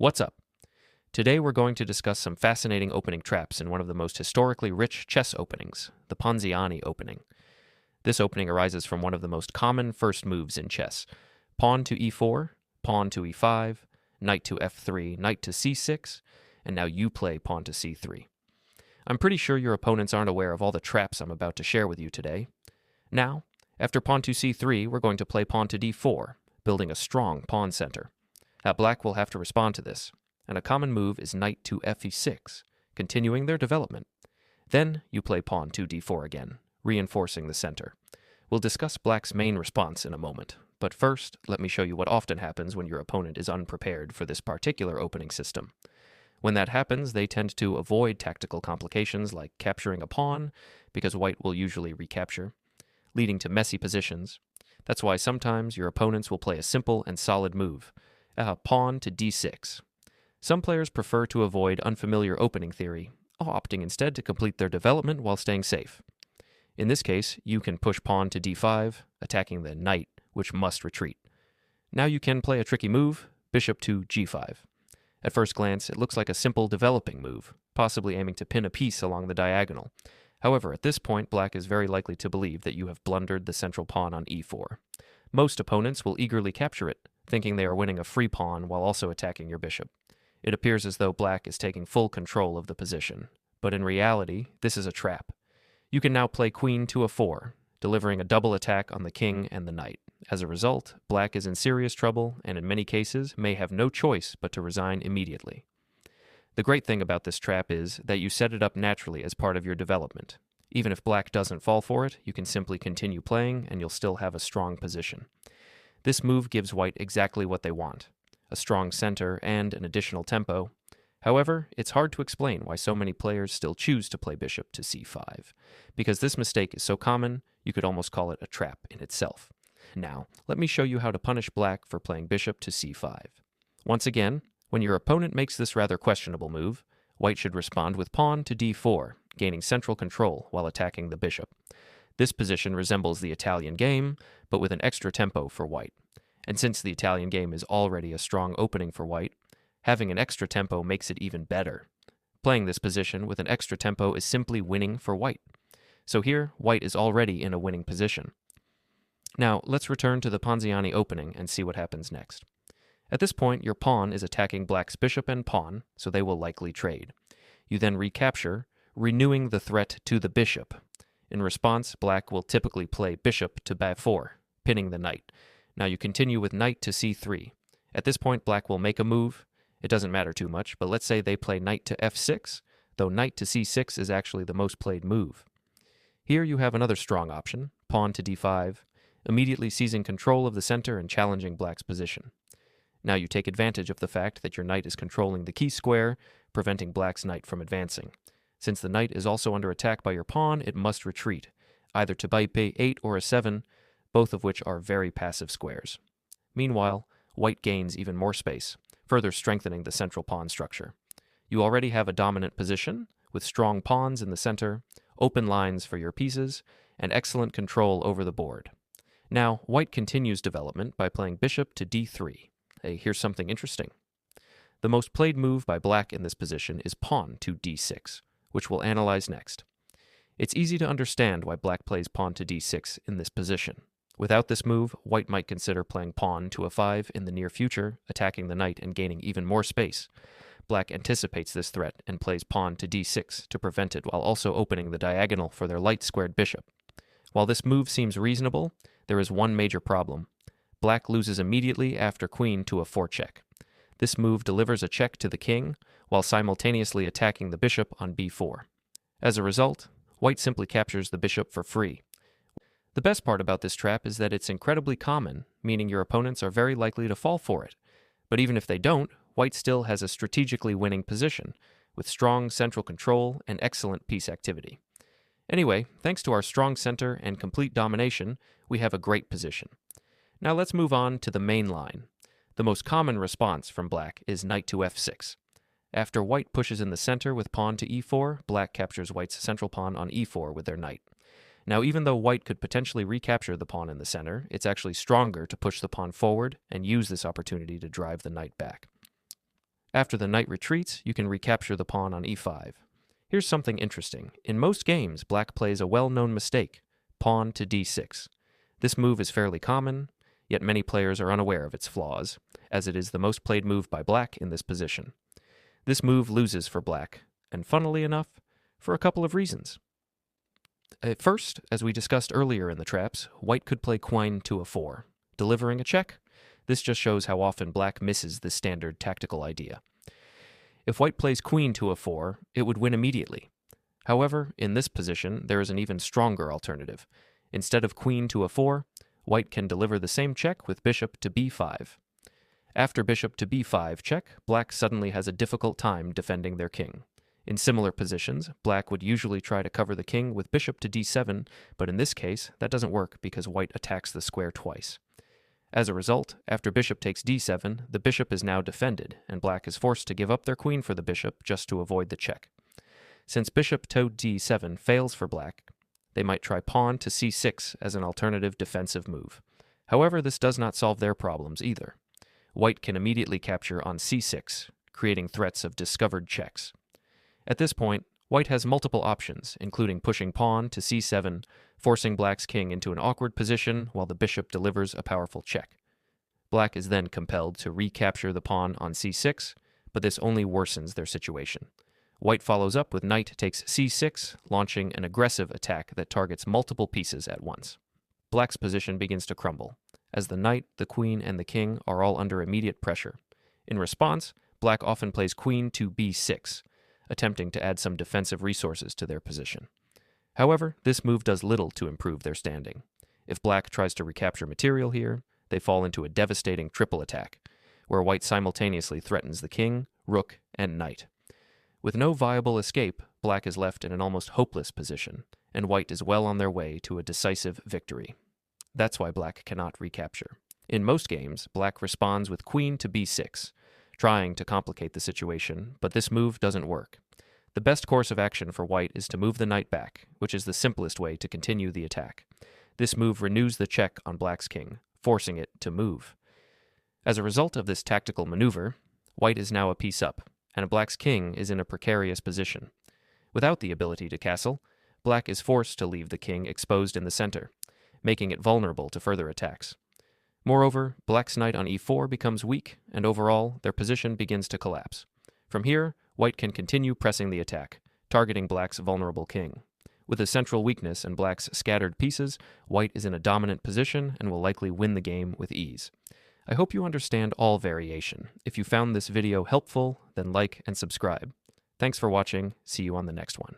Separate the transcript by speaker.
Speaker 1: What's up? Today we're going to discuss some fascinating opening traps in one of the most historically rich chess openings, the Ponziani Opening. This opening arises from one of the most common first moves in chess: pawn to e4, pawn to e5, knight to f3, knight to c6, and now you play pawn to c3. I'm pretty sure your opponents aren't aware of all the traps I'm about to share with you today. Now, after pawn to c3, we're going to play pawn to d4, building a strong pawn center. Black will have to respond to this, and a common move is knight to fe6, continuing their development. Then you play pawn to d4 again, reinforcing the center. We'll discuss Black's main response in a moment, but first, let me show you what often happens when your opponent is unprepared for this particular opening system. When that happens, they tend to avoid tactical complications like capturing a pawn, because white will usually recapture, leading to messy positions. That's why sometimes your opponents will play a simple and solid move, pawn to d6. Some players prefer to avoid unfamiliar opening theory, opting instead to complete their development while staying safe. In this case, you can push pawn to d5, attacking the knight, which must retreat. Now you can play a tricky move, bishop to g5. At first glance, it looks like a simple developing move, possibly aiming to pin a piece along the diagonal. However, at this point, Black is very likely to believe that you have blundered the central pawn on e4. Most opponents will eagerly capture it, thinking they are winning a free pawn while also attacking your bishop. It appears as though Black is taking full control of the position, but in reality, this is a trap. You can now play queen to a4, delivering a double attack on the king and the knight. As a result, Black is in serious trouble and in many cases may have no choice but to resign immediately. The great thing about this trap is that you set it up naturally as part of your development. Even if Black doesn't fall for it, you can simply continue playing and you'll still have a strong position. This move gives white exactly what they want: a strong center and an additional tempo. However, it's hard to explain why so many players still choose to play bishop to c5. Because this mistake is so common, you could almost call it a trap in itself. Now, let me show you how to punish Black for playing bishop to c5. Once again, when your opponent makes this rather questionable move, white should respond with pawn to d4, gaining central control while attacking the bishop. This position resembles the Italian game, but with an extra tempo for white. And since the Italian game is already a strong opening for white, having an extra tempo makes it even better. Playing this position with an extra tempo is simply winning for white. So here, white is already in a winning position. Now, let's return to the Ponziani opening and see what happens next. At this point, your pawn is attacking Black's bishop and pawn, so they will likely trade. You then recapture, renewing the threat to the bishop. In response, Black will typically play bishop to b4, pinning the knight. Now you continue with knight to c3. At this point, Black will make a move. It doesn't matter too much, but let's say they play knight to f6, though knight to c6 is actually the most played move. Here you have another strong option, pawn to d5, immediately seizing control of the center and challenging Black's position. Now you take advantage of the fact that your knight is controlling the key square, preventing Black's knight from advancing. Since the knight is also under attack by your pawn, it must retreat, either to b8 or a7, both of which are very passive squares. Meanwhile, white gains even more space, further strengthening the central pawn structure. You already have a dominant position, with strong pawns in the center, open lines for your pieces, and excellent control over the board. Now, white continues development by playing bishop to d3. Here's something interesting. The most played move by Black in this position is pawn to d6, which we'll analyze next. It's easy to understand why Black plays pawn to d6 in this position. Without this move, white might consider playing pawn to a5 in the near future, attacking the knight and gaining even more space. Black anticipates this threat and plays pawn to d6 to prevent it while also opening the diagonal for their light-squared bishop. While this move seems reasonable, there is one major problem. Black loses immediately after queen to a forecheck. This move delivers a check to the king, while simultaneously attacking the bishop on b4. As a result, white simply captures the bishop for free. The best part about this trap is that it's incredibly common, meaning your opponents are very likely to fall for it. But even if they don't, white still has a strategically winning position, with strong central control and excellent piece activity. Anyway, thanks to our strong center and complete domination, we have a great position. Now let's move on to the main line. The most common response from Black is knight to f6. After white pushes in the center with pawn to e4, Black captures white's central pawn on e4 with their knight. Now, even though white could potentially recapture the pawn in the center, it's actually stronger to push the pawn forward and use this opportunity to drive the knight back. After the knight retreats, you can recapture the pawn on e5. Here's something interesting. In most games, black plays a well-known mistake, pawn to d6. This move is fairly common, yet many players are unaware of its flaws, as it is the most played move by black in this position. This move loses for black, and funnily enough, for a couple of reasons. At first, as we discussed earlier in the traps, white could play queen to a4, delivering a check. This just shows how often black misses this standard tactical idea. If white plays queen to a4, it would win immediately. However, in this position, there is an even stronger alternative. Instead of queen to a4, white can deliver the same check with bishop to b5. After bishop to b5 check, black suddenly has a difficult time defending their king. In similar positions, black would usually try to cover the king with bishop to d7, but in this case, that doesn't work because white attacks the square twice. As a result, after bishop takes d7, the bishop is now defended, and black is forced to give up their queen for the bishop just to avoid the check. Since bishop to d7 fails for black, they might try pawn to c6 as an alternative defensive move. However, this does not solve their problems either. White can immediately capture on c6, creating threats of discovered checks. At this point, white has multiple options, including pushing pawn to c7, forcing black's king into an awkward position while the bishop delivers a powerful check. Black is then compelled to recapture the pawn on c6, but this only worsens their situation. White follows up with knight takes c6, launching an aggressive attack that targets multiple pieces at once. Black's position begins to crumble, as the knight, the queen, and the king are all under immediate pressure. In response, black often plays queen to b6, attempting to add some defensive resources to their position. However, this move does little to improve their standing. If black tries to recapture material here, they fall into a devastating triple attack, where white simultaneously threatens the king, rook, and knight. With no viable escape, black is left in an almost hopeless position, and white is well on their way to a decisive victory. That's why black cannot recapture. In most games, black responds with queen to b6, trying to complicate the situation, but this move doesn't work. The best course of action for white is to move the knight back, which is the simplest way to continue the attack. This move renews the check on black's king, forcing it to move. As a result of this tactical maneuver, white is now a piece up, and black's king is in a precarious position. Without the ability to castle, black is forced to leave the king exposed in the center, making it vulnerable to further attacks. Moreover, black's knight on e4 becomes weak, and overall, their position begins to collapse. From here, white can continue pressing the attack, targeting black's vulnerable king. With a central weakness and black's scattered pieces, white is in a dominant position and will likely win the game with ease. I hope you understand all variation. If you found this video helpful, then like and subscribe. Thanks for watching. See you on the next one.